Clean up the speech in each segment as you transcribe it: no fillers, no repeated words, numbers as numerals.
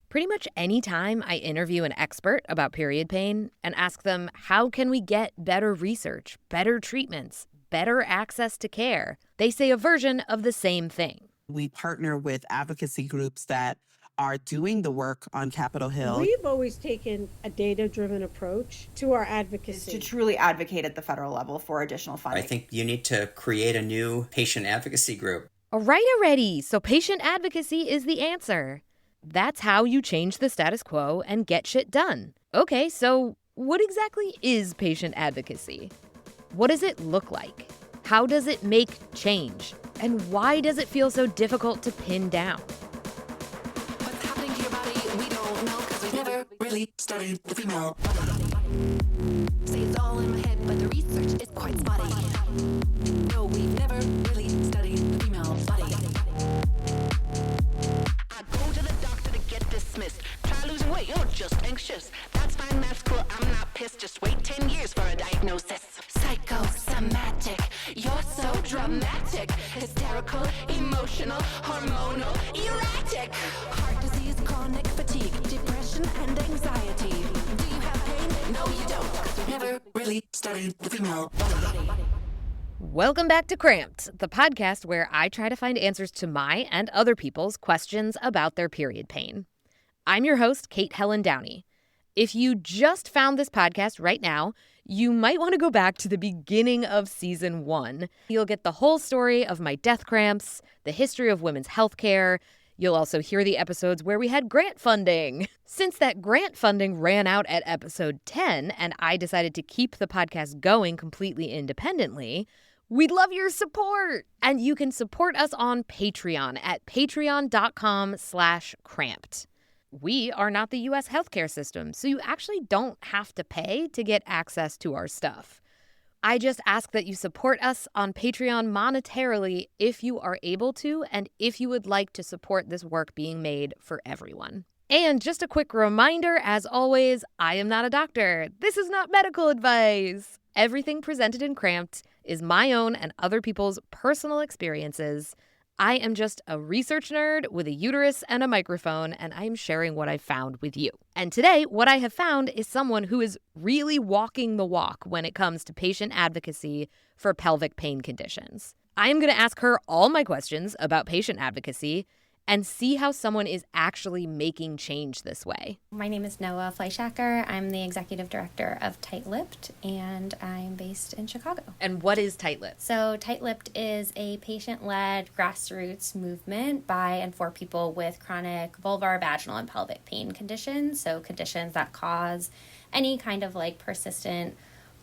Pretty much any time I interview an expert about period pain and ask them, how can we get better research, better treatments, better access to care, they say a version of the same thing. We partner with advocacy groups that are doing the work on Capitol Hill. We've always taken a data-driven approach to our advocacy. To truly advocate at the federal level for additional funding. I think you need to create a new patient advocacy group. All right already, so patient advocacy is the answer. That's how you change the status quo and get shit done. Okay, so what exactly is patient advocacy? What does it look like? How does it make change? And why does it feel so difficult to pin down? What's happening to your body, we don't know, because we've never really studied the female body. Say it's all in my head, but the research is quite spotty. No, we've never really studied the female body. I go to the doctor to get dismissed. Try losing weight, you're just anxious. That's fine, that's cool, I'm not pissed. Just wait 10 years for a diagnosis. Psychosomatic, you're so dramatic. Hysterical, emotional, hormonal, erratic. Heart disease, chronic fatigue, depression and anxiety. Do you have pain? No, you don't, because you've never really studied the female body. Welcome back to CRAMPED, the podcast where I try to find answers to my and other people's questions about their period pain. I'm your host, Kate Helen Downey. If you just found this podcast right now, you might want to go back to the beginning of season 1. You'll get the whole story of my death cramps, the history of women's health care. You'll also hear the episodes where we had grant funding. Since that grant funding ran out at episode 10 and I decided to keep the podcast going completely independently, we'd love your support. And you can support us on Patreon at patreon.com/cramped. We are not the U.S. healthcare system, so you actually don't have to pay to get access to our stuff. I just ask that you support us on Patreon monetarily if you are able to and if you would like to support this work being made for everyone. And just a quick reminder, as always, I am not a doctor. This is not medical advice. Everything presented in Cramped is my own and other people's personal experiences. I am just a research nerd with a uterus and a microphone, and I'm sharing what I've found with you. And today, what I have found is someone who is really walking the walk when it comes to patient advocacy for pelvic pain conditions. I am going to ask her all my questions about patient advocacy and see how someone is actually making change this way. My name is Noa Fleischacker. I'm the executive director of Tight-Lipped, and I'm based in Chicago. And what is Tight-Lipped? So Tight-Lipped is a patient-led grassroots movement by and for people with chronic vulvar, vaginal, and pelvic pain conditions. So conditions that cause any kind of persistent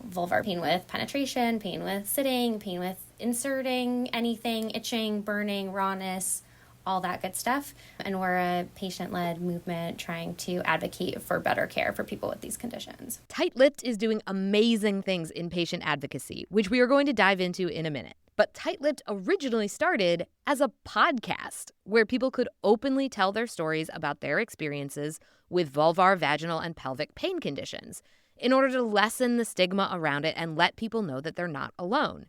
vulvar pain with penetration, pain with sitting, pain with inserting anything, itching, burning, rawness, all that good stuff. And we're a patient-led movement trying to advocate for better care for people with these conditions. Tight-Lipped is doing amazing things in patient advocacy, which we are going to dive into in a minute. But Tight-Lipped originally started as a podcast where people could openly tell their stories about their experiences with vulvar, vaginal, and pelvic pain conditions in order to lessen the stigma around it and let people know that they're not alone.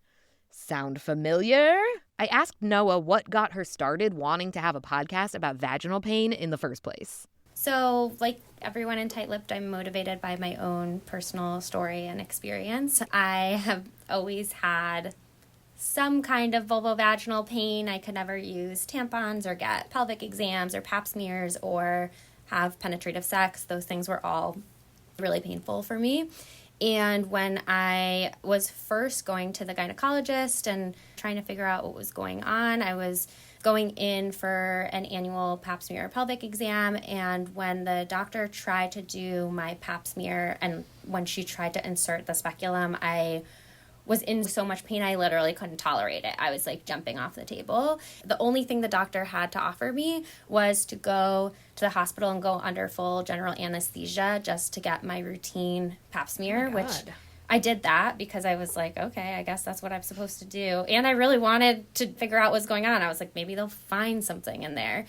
Sound familiar? I asked Noa what got her started wanting to have a podcast about vaginal pain in the first place. So, like everyone in Tight-Lipped, I'm motivated by my own personal story and experience. I have always had some kind of vulvovaginal pain. I could never use tampons or get pelvic exams or pap smears or have penetrative sex. Those things were all really painful for me. And when I was first going to the gynecologist and trying to figure out what was going on, I was going in for an annual pap smear pelvic exam. And when the doctor tried to do my pap smear and when she tried to insert the speculum, I was in so much pain, I literally couldn't tolerate it. I was jumping off the table. The only thing the doctor had to offer me was to go to the hospital and go under full general anesthesia just to get my routine pap smear, which I did that because I was like, okay, I guess that's what I'm supposed to do. And I really wanted to figure out what's going on. I was like, maybe they'll find something in there.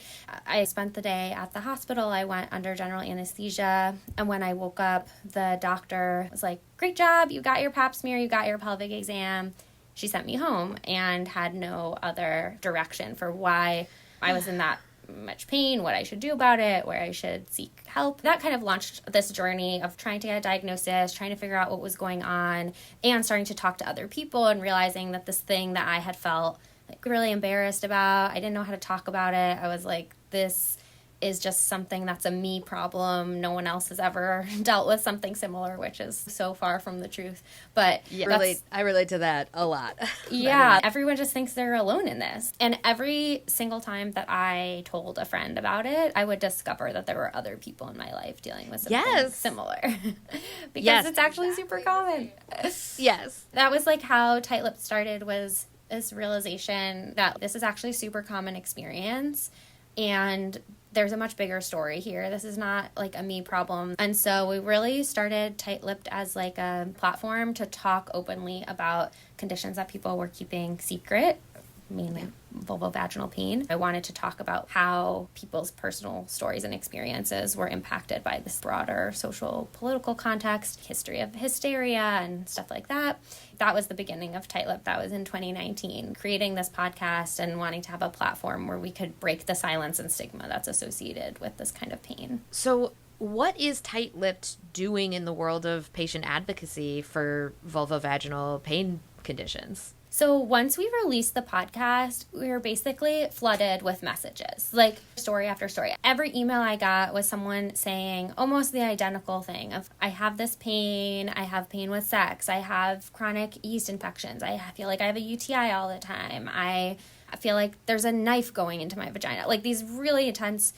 I spent the day at the hospital. I went under general anesthesia. And when I woke up, the doctor was like, great job. You got your pap smear. You got your pelvic exam. She sent me home and had no other direction for why I was in that much pain, what I should do about it, where I should seek help. That kind of launched this journey of trying to get a diagnosis, trying to figure out what was going on, and starting to talk to other people and realizing that this thing that I had felt like really embarrassed about, I didn't know how to talk about it. I was like, this is just something that's a me problem. No one else has ever dealt with something similar, which is so far from the truth. But I relate to that a lot. Yeah, everyone just thinks they're alone in this. And every single time that I told a friend about it, I would discover that there were other people in my life dealing with something similar. Because it's actually super common. Yes. That was like how Tight-Lipped started, was this realization that this is actually a super common experience. And there's a much bigger story here. This is not like a me problem. And so we really started Tight-Lipped as like a platform to talk openly about conditions that people were keeping secret, mainly vulvovaginal pain. I wanted to talk about how people's personal stories and experiences were impacted by this broader social political context, history of hysteria and stuff like that. That was the beginning of Tight-Lipped. That was in 2019, creating this podcast and wanting to have a platform where we could break the silence and stigma that's associated with this kind of pain. So what is Tight-Lipped doing in the world of patient advocacy for vulvovaginal pain conditions? So once we released the podcast, we were basically flooded with messages, like story after story. Every email I got was someone saying almost the identical thing of, I have this pain, I have pain with sex, I have chronic yeast infections, I feel like I have a UTI all the time, I feel like there's a knife going into my vagina. Like these really intense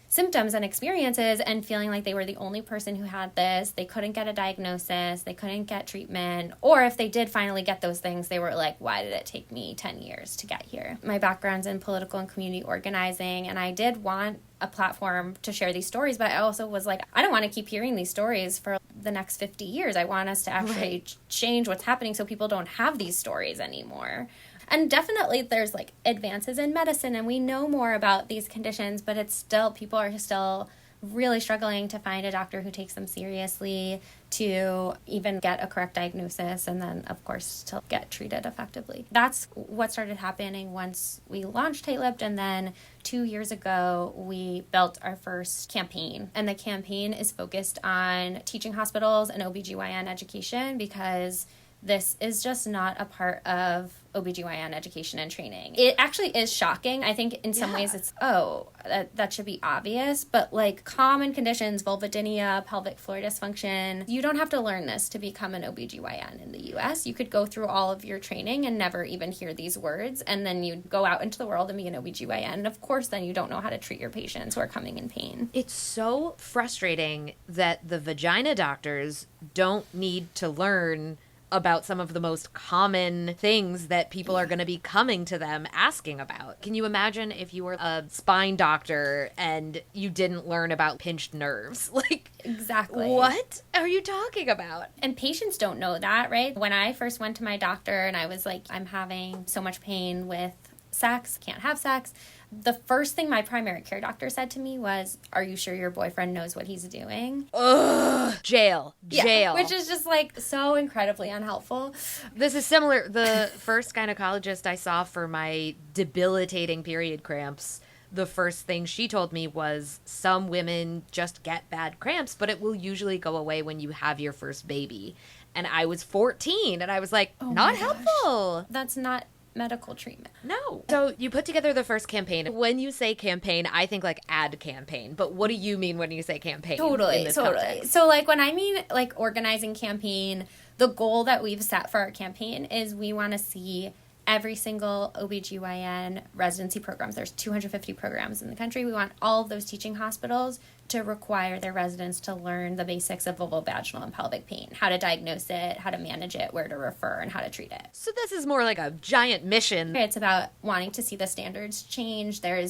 symptoms and experiences, and feeling like they were the only person who had this. They couldn't get a diagnosis, they couldn't get treatment, or if they did finally get those things, they were like, why did it take me 10 years to get here? My background's in political and community organizing, and I did want a platform to share these stories, but I also was like, I don't want to keep hearing these stories for the next 50 years. I want us to actually change what's happening so people don't have these stories anymore. And definitely there's like advances in medicine and we know more about these conditions, but it's still, people are still really struggling to find a doctor who takes them seriously, to even get a correct diagnosis, and then of course to get treated effectively. That's what started happening once we launched Tight-Lipped, and then 2 years ago we built our first campaign, and the campaign is focused on teaching hospitals and OB-GYN education, because this is just not a part of OB-GYN education and training. It actually is shocking. I think in some ways it's, that should be obvious, but like common conditions, vulvodynia, pelvic floor dysfunction, you don't have to learn this to become an OB-GYN in the US. You could go through all of your training and never even hear these words, and then you go out into the world and be an OB-GYN. And of course, then you don't know how to treat your patients who are coming in pain. It's so frustrating that the vagina doctors don't need to learn about some of the most common things that people are going to be coming to them asking about. Can you imagine if you were a spine doctor and you didn't learn about pinched nerves? Like, exactly. What are you talking about? And patients don't know that, right? When I first went to my doctor and I was like, I'm having so much pain with sex, can't have sex, the first thing my primary care doctor said to me was, are you sure your boyfriend knows what he's doing? Ugh. Jail. Yeah, which is just like so incredibly unhelpful. This is similar. The first gynecologist I saw for my debilitating period cramps, the first thing she told me was, some women just get bad cramps, but it will usually go away when you have your first baby. And I was 14 and I was like, not helpful. That's not medical treatment. No. So you put together the first campaign. When you say campaign, I think like ad campaign. But what do you mean when you say campaign? Totally. Context? So like when I mean like organizing campaign, the goal that we've set for our campaign is we want to see every single OB-GYN residency programs. There's 250 programs in the country. We want all of those teaching hospitals to require their residents to learn the basics of vulvovaginal and pelvic pain, how to diagnose it, how to manage it, where to refer, and how to treat it. So this is more like a giant mission. It's about wanting to see the standards change. There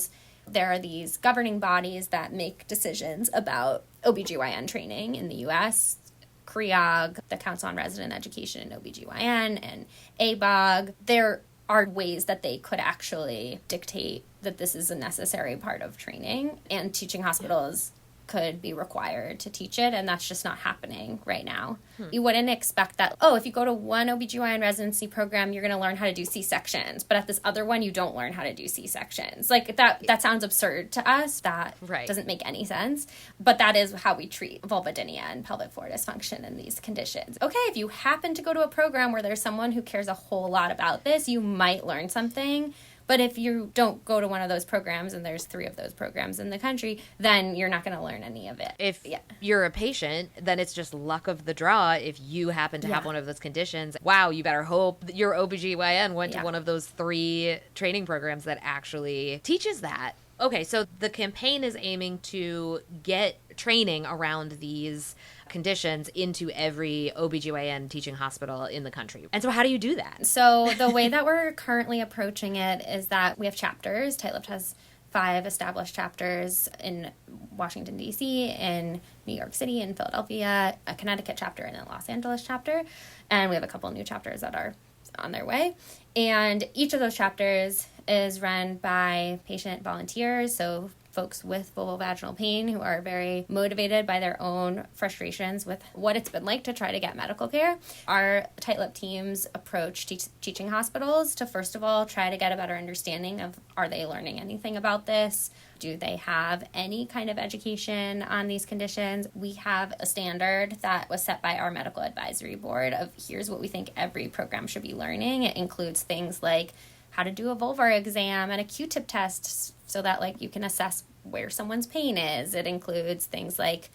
are these governing bodies that make decisions about OB-GYN training in the U.S., CREOG, the Council on Resident Education in OB-GYN, and ABOG. There are ways that they could actually dictate that this is a necessary part of training, and teaching hospitals could be required to teach it, and that's just not happening right now. You wouldn't expect that, oh, if you go to one OB-GYN residency program, you're going to learn how to do C-sections, but at this other one, you don't learn how to do C-sections. Like, that sounds absurd to us. That doesn't make any sense, but that is how we treat vulvodynia and pelvic floor dysfunction in these conditions. Okay, if you happen to go to a program where there's someone who cares a whole lot about this, you might learn something. But if you don't go to one of those programs, and there's 3 of those programs in the country, then you're not going to learn any of it. If you're a patient, then it's just luck of the draw if you happen to have one of those conditions. Wow, you better hope that your OB-GYN went to one of those 3 training programs that actually teaches that. Okay, so the campaign is aiming to get training around these conditions into every OB-GYN teaching hospital in the country. And so how do you do that? So the way that we're currently approaching it is that we have chapters. Tight Lipped has 5 established chapters in Washington, D.C., in New York City, in Philadelphia, a Connecticut chapter, and a Los Angeles chapter. And we have a couple new chapters that are on their way. And each of those chapters is run by patient volunteers, so folks with vulvovaginal pain who are very motivated by their own frustrations with what it's been like to try to get medical care. Our Tight Lipped teams approach teaching hospitals to, first of all, try to get a better understanding of, are they learning anything about this? Do they have any kind of education on these conditions? We have a standard that was set by our medical advisory board of, here's what we think every program should be learning. It includes things like how to do a vulvar exam and a Q-tip test so that, like, you can assess where someone's pain is. It includes things like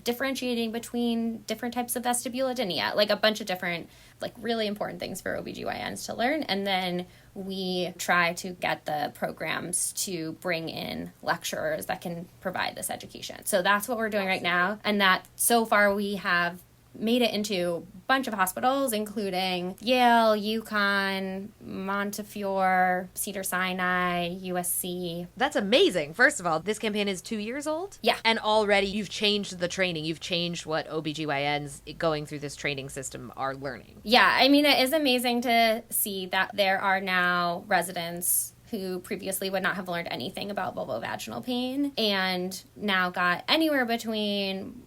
differentiating between different types of vestibulodynia, like a bunch of different, like, really important things for OB-GYNs to learn. And then we try to get the programs to bring in lecturers that can provide this education. So that's what we're doing right now. And that, so far, we have made it into a bunch of hospitals, including Yale, UConn, Montefiore, Cedars-Sinai, USC. That's amazing. First of all, this campaign is 2 years old? Yeah. And already you've changed the training. You've changed what OB-GYNs going through this training system are learning. Yeah, I mean, it is amazing to see that there are now residents who previously would not have learned anything about vulvovaginal pain and now got anywhere between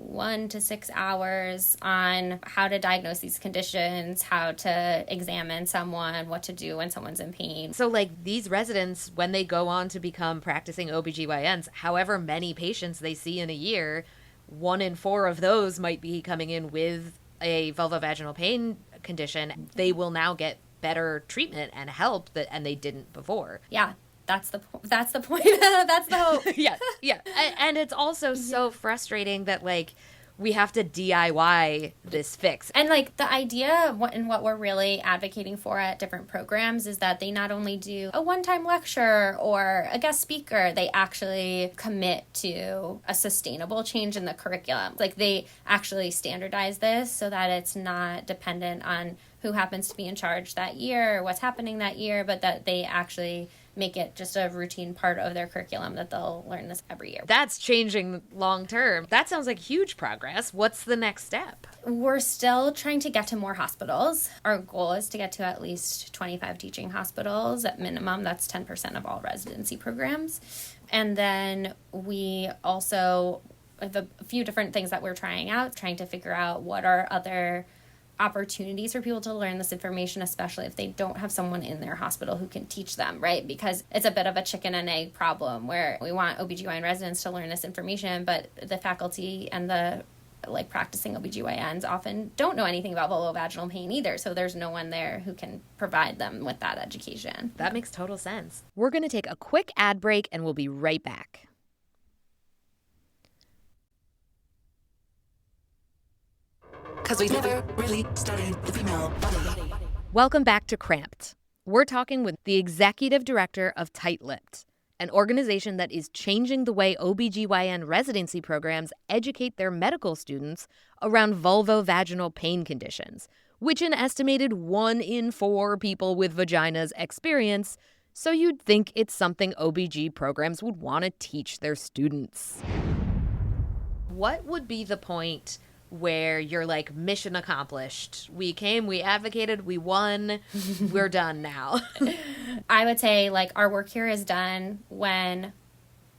1 to 6 hours on how to diagnose these conditions, how to examine someone, what to do when someone's in pain. So, like, these residents, when they go on to become practicing OB-GYNs, however many patients they see in a year, 1 in 4 of those might be coming in with a vulvovaginal pain condition. They will now get better treatment and help and they didn't before. Yeah. That's the point. That's the hope. Yeah. And it's also so frustrating that, like, we have to DIY this fix. And, like, the idea and what we're really advocating for at different programs is that they not only do a one-time lecture or a guest speaker, they actually commit to a sustainable change in the curriculum. Like, they actually standardize this so that it's not dependent on who happens to be in charge that year or what's happening that year, but that they actually make it just a routine part of their curriculum that they'll learn this every year. That's changing long term. That sounds like huge progress. What's the next step? We're still trying to get to more hospitals. Our goal is to get to at least 25 teaching hospitals at minimum. That's 10% of all residency programs. And then we also have a few different things that we're trying out, trying to figure out what are other opportunities for people to learn this information, especially if they don't have someone in their hospital who can teach them, right? Because it's a bit of a chicken and egg problem where we want OB-GYN residents to learn this information, but the faculty and the, like, practicing OB-GYNs often don't know anything about vulvovaginal pain either, so there's no one there who can provide them with that education. That makes total sense. We're going to take a quick ad break and we'll be right back. Because we never really studied the female body. Welcome back to CRAMPED. We're talking with the executive director of Tight Lipped, an organization that is changing the way OB-GYN residency programs educate their medical students around vulvovaginal pain conditions, which an estimated 1 in 4 people with vaginas experience, so you'd think it's something OB-GYN programs would want to teach their students. What would be the point where you're like, mission accomplished? We came, we advocated, we won, we're done now? I would say, like, our work here is done when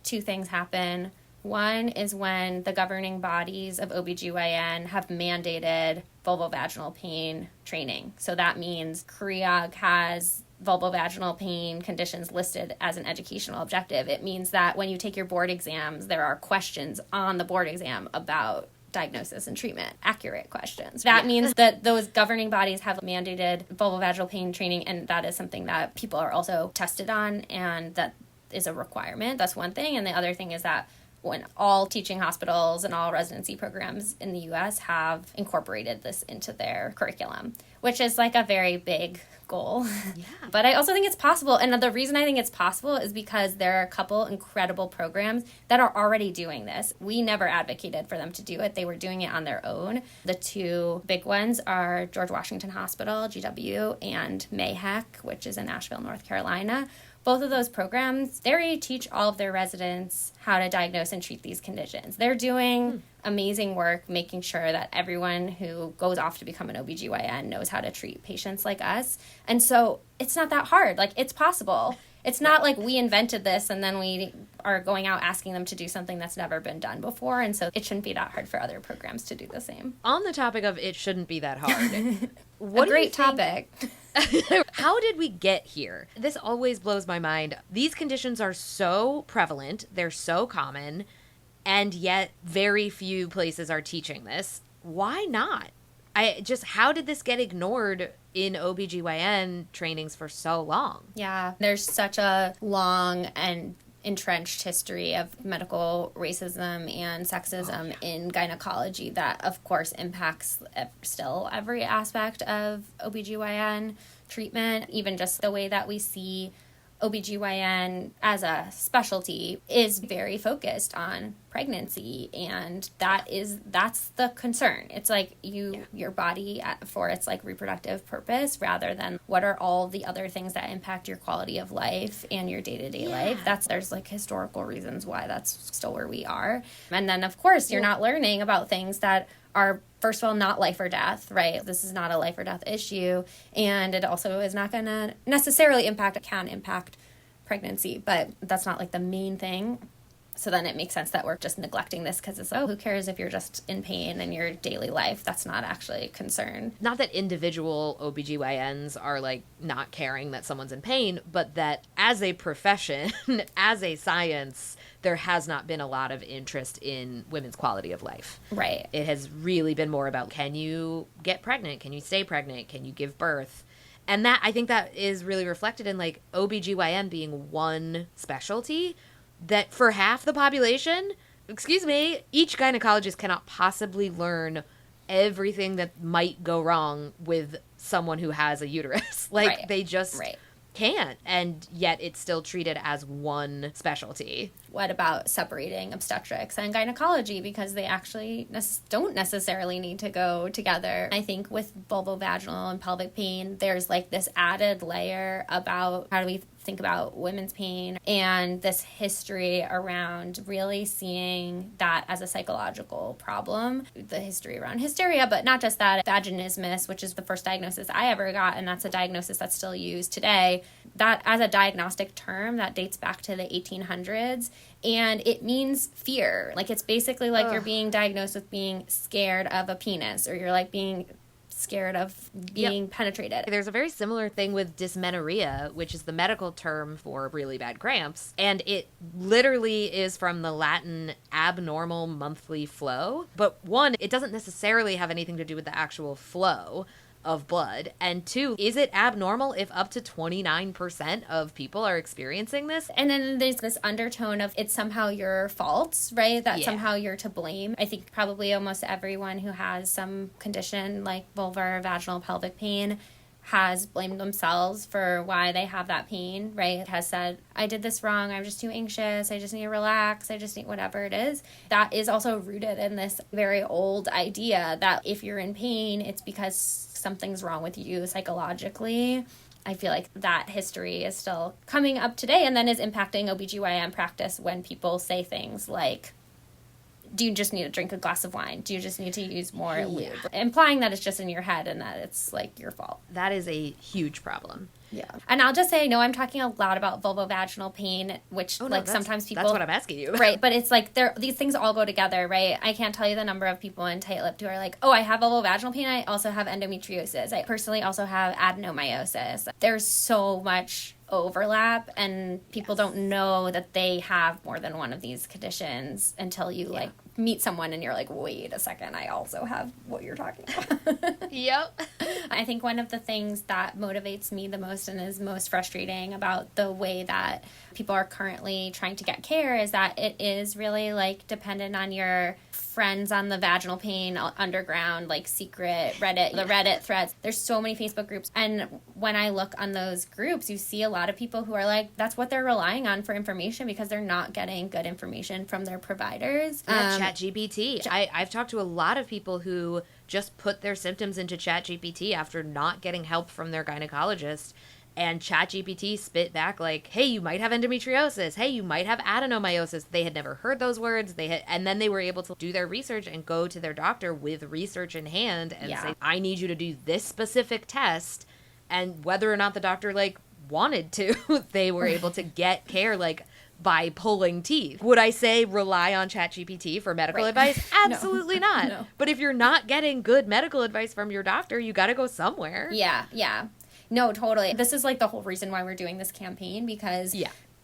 2 things happen. One is when the governing bodies of OB-GYN have mandated vulvovaginal pain training. So that means CREOG has vulvovaginal pain conditions listed as an educational objective. It means that when you take your board exams, there are questions on the board exam about diagnosis and treatment, accurate questions. That means that those governing bodies have mandated vulvovaginal pain training, and that is something that people are also tested on, and that is a requirement. That's one thing. And the other thing is that when all teaching hospitals and all residency programs in the U.S. have incorporated this into their curriculum, which is like a very big goal. Yeah. But I also think it's possible. And the reason I think it's possible is because there are a couple incredible programs that are already doing this. We never advocated for them to do it. They were doing it on their own. The two big ones are George Washington Hospital, GW, and MAHEC, which is in Asheville, North Carolina. Both of those programs, they already teach all of their residents how to diagnose and treat these conditions. They're doing amazing work making sure that everyone who goes off to become an OB-GYN knows how to treat patients like us. And so it's not that hard. Like, it's possible. It's not like we invented this and then we are going out asking them to do something that's never been done before. And so it shouldn't be that hard for other programs to do the same. On the topic of it shouldn't be that hard. What a great topic. How did we get here? This always blows my mind. These conditions are so prevalent, they're so common, and yet very few places are teaching this. Why not? How did this get ignored in OB-GYN trainings for so long? Yeah, there's such a long and entrenched history of medical racism and sexism in gynecology that, of course, impacts still every aspect of OB-GYN treatment. Even just the way that we see OB-GYN as a specialty is very focused on pregnancy, and that's the concern. It's like your body for its like reproductive purpose, rather than what are all the other things that impact your quality of life and your day-to-day life. There's like historical reasons why that's still where we are. And then of course you're not learning about things that are, first of all, not life or death, right? This is not a life or death issue. And it also is not going to necessarily can impact pregnancy, but that's not like the main thing. So then it makes sense that we're just neglecting this because it's, who cares if you're just in pain in your daily life? That's not actually a concern. Not that individual OB-GYNs are like not caring that someone's in pain, but that as a profession, as a science, there has not been a lot of interest in women's quality of life. Right. It has really been more about, can you get pregnant? Can you stay pregnant? Can you give birth? And that, I think that is really reflected in like OB-GYN being one specialty that for half the population, each gynecologist cannot possibly learn everything that might go wrong with someone who has a uterus. They just can't, and yet it's still treated as one specialty. What about separating obstetrics and gynecology, because they actually don't necessarily need to go together? I think with vulvovaginal and pelvic pain, there's like this added layer about how do we think about women's pain, and this history around really seeing that as a psychological problem. The history around hysteria, but not just that. Vaginismus, which is the first diagnosis I ever got, and that's a diagnosis that's still used today. That as a diagnostic term, that dates back to the 1800s. And it means fear. Like, it's basically like you're being diagnosed with being scared of a penis, or you're like being scared of being penetrated. There's a very similar thing with dysmenorrhea, which is the medical term for really bad cramps. And it literally is from the Latin abnormal monthly flow. But one, it doesn't necessarily have anything to do with the actual flow of blood. And two, is it abnormal if up to 29% of people are experiencing this? And then there's this undertone of it's somehow your fault, right? That somehow you're to blame. I think probably almost everyone who has some condition like vulvar, vaginal, pelvic pain has blamed themselves for why they have that pain, right? Has said, I did this wrong, I'm just too anxious, I just need to relax, I just need whatever it is. That is also rooted in this very old idea that if you're in pain, it's because something's wrong with you psychologically. I feel like that history is still coming up today and then is impacting OB-GYN practice when people say things like, do you just need to drink a glass of wine? Do you just need to use more lube? Implying that it's just in your head and that it's like your fault. That is a huge problem. Yeah. And I'll just say, no, I'm talking a lot about vulvovaginal pain, which sometimes people... That's what I'm asking you. Right, but it's like these things all go together, right? I can't tell you the number of people in tight-lipped who are like, oh, I have vulvovaginal pain, I also have endometriosis. I personally also have adenomyosis. There's so much overlap, and people don't know that they have more than one of these conditions until you like meet someone and you're like, wait a second, I also have what you're talking about. Yep. I think one of the things that motivates me the most and is most frustrating about the way that people are currently trying to get care is that it is really like dependent on your friends on the vaginal pain underground, like secret Reddit, the Reddit threads. There's so many Facebook groups. And when I look on those groups, you see a lot of people who are like, that's what they're relying on for information because they're not getting good information from their providers. ChatGPT. I've talked to a lot of people who just put their symptoms into ChatGPT after not getting help from their gynecologist. And ChatGPT spit back like, hey, you might have endometriosis. Hey, you might have adenomyosis. They had never heard those words. And then they were able to do their research and go to their doctor with research in hand and say, I need you to do this specific test. And whether or not the doctor like wanted to, they were able to get care like by pulling teeth. Would I say rely on ChatGPT for medical advice? Absolutely not. No. But if you're not getting good medical advice from your doctor, you got to go somewhere. Yeah. No, totally. This is like the whole reason why we're doing this campaign because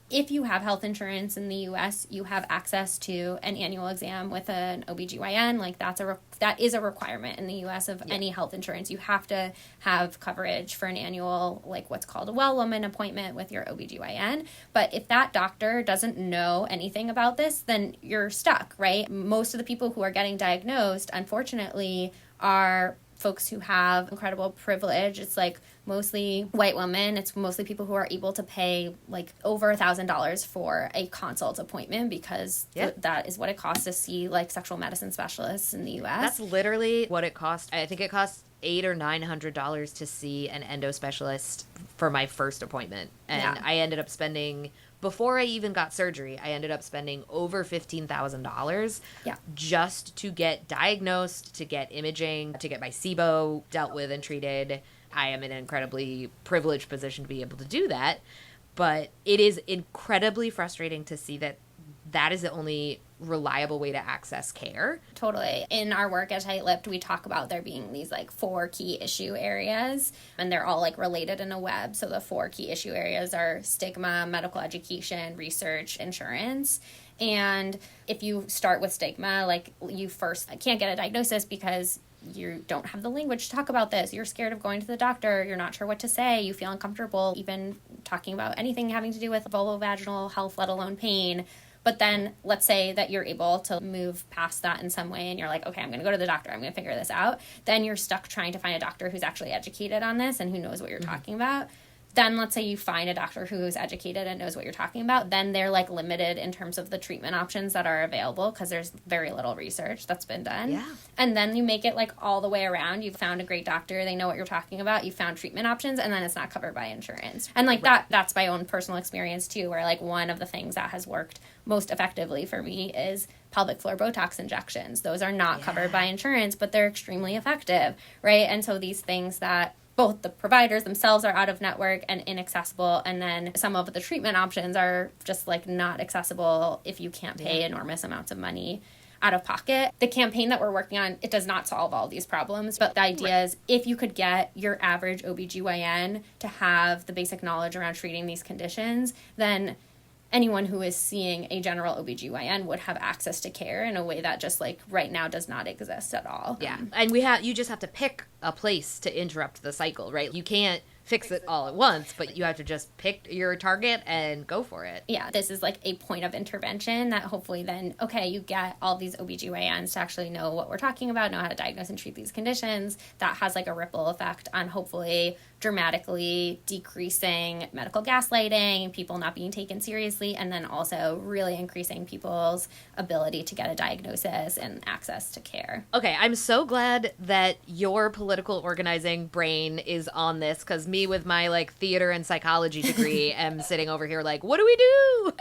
if you have health insurance in the U.S., you have access to an annual exam with an OB-GYN. Like that is a requirement in the U.S. of any health insurance. You have to have coverage for an annual, like what's called a well woman appointment with your OB-GYN. But if that doctor doesn't know anything about this, then you're stuck, right? Most of the people who are getting diagnosed, unfortunately, are folks who have incredible privilege. It's like mostly white women. It's mostly people who are able to pay like over $1,000 for a consult appointment because that is what it costs to see like sexual medicine specialists in the U.S. That's literally what it cost. I think it costs $800 or $900 to see an endo specialist for my first appointment. And I ended up spending, before I even got surgery, I ended up spending over $15,000 just to get diagnosed, to get imaging, to get my SIBO dealt with and treated. I am in an incredibly privileged position to be able to do that. But it is incredibly frustrating to see that that is the only reliable way to access care. Totally. In our work at Tight-Lipped, we talk about there being these like 4 key issue areas, and they're all like related in a web. So the 4 key issue areas are stigma, medical education, research, insurance. And if you start with stigma, like you first can't get a diagnosis because you don't have the language to talk about this. You're scared of going to the doctor. You're not sure what to say. You feel uncomfortable even talking about anything having to do with vulvovaginal health, let alone pain. But then let's say that you're able to move past that in some way and you're like, okay, I'm going to go to the doctor. I'm going to figure this out. Then you're stuck trying to find a doctor who's actually educated on this and who knows what you're talking about. Then let's say you find a doctor who's educated and knows what you're talking about. Then they're like limited in terms of the treatment options that are available because there's very little research that's been done. Yeah. And then you make it like all the way around. You've found a great doctor. They know what you're talking about. You found treatment options and then it's not covered by insurance. And like that's my own personal experience too, where like one of the things that has worked most effectively for me is pelvic floor Botox injections. Those are not covered by insurance, but they're extremely effective, right? And so these things that both the providers themselves are out of network and inaccessible, and then some of the treatment options are just like not accessible if you can't pay enormous amounts of money out of pocket. The campaign that we're working on, it does not solve all these problems, but the idea is if you could get your average OB-GYN to have the basic knowledge around treating these conditions, then anyone who is seeing a general OB-GYN would have access to care in a way that just like right now does not exist at all. Yeah. And you just have to pick a place to interrupt the cycle, right? You can't fix it all at once, but you have to just pick your target and go for it. Yeah, this is like a point of intervention that hopefully then, okay, you get all these OB-GYNs to actually know what we're talking about, know how to diagnose and treat these conditions. That has like a ripple effect on hopefully dramatically decreasing medical gaslighting, people not being taken seriously, and then also really increasing people's ability to get a diagnosis and access to care. Okay, I'm so glad that your political organizing brain is on this, because me with my like theater and psychology degree am sitting over here like, what do we do?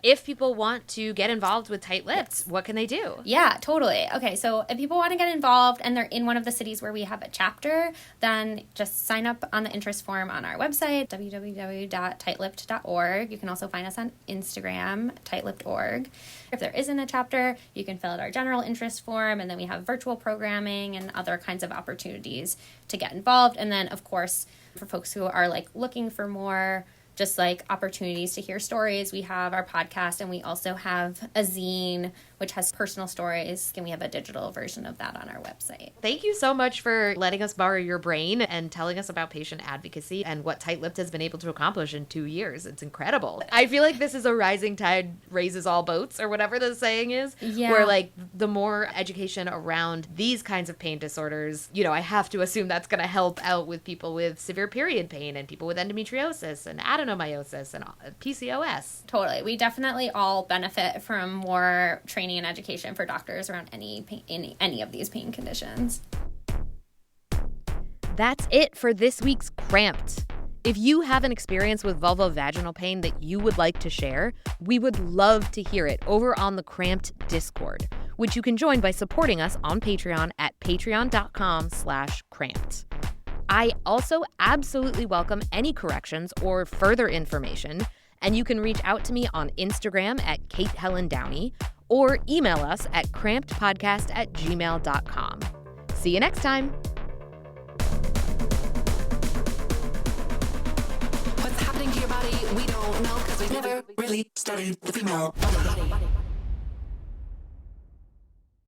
If people want to get involved with Tight-Lipped, what can they do? Yeah, totally. Okay, so if people want to get involved and they're in one of the cities where we have a chapter, then just sign up on the interest form on our website, www.tightlipped.org. You can also find us on Instagram, tightlipped.org. If there isn't a chapter, you can fill out our general interest form, and then we have virtual programming and other kinds of opportunities to get involved. And then, of course, for folks who are like looking for more just like opportunities to hear stories, we have our podcast, and we also have a zine, which has personal stories, and we have a digital version of that on our website. Thank you so much for letting us borrow your brain and telling us about patient advocacy and what Tight-Lipped has been able to accomplish in 2 years. It's incredible. I feel like this is a rising tide raises all boats, or whatever the saying is. Yeah. Where like the more education around these kinds of pain disorders, you know, I have to assume that's going to help out with people with severe period pain and people with endometriosis and adenomyosis and PCOS. Totally. We definitely all benefit from more training and education for doctors around any of these pain conditions. That's it for this week's Cramped. If you have an experience with vulvovaginal pain that you would like to share, we would love to hear it over on the Cramped Discord, which you can join by supporting us on Patreon at patreon.com/cramped. I also absolutely welcome any corrections or further information, and you can reach out to me on Instagram at Kate Helen Downey or email us at crampedpodcast@gmail.com. See you next time. What's happening to your body? We don't know because we've never really studied the female body.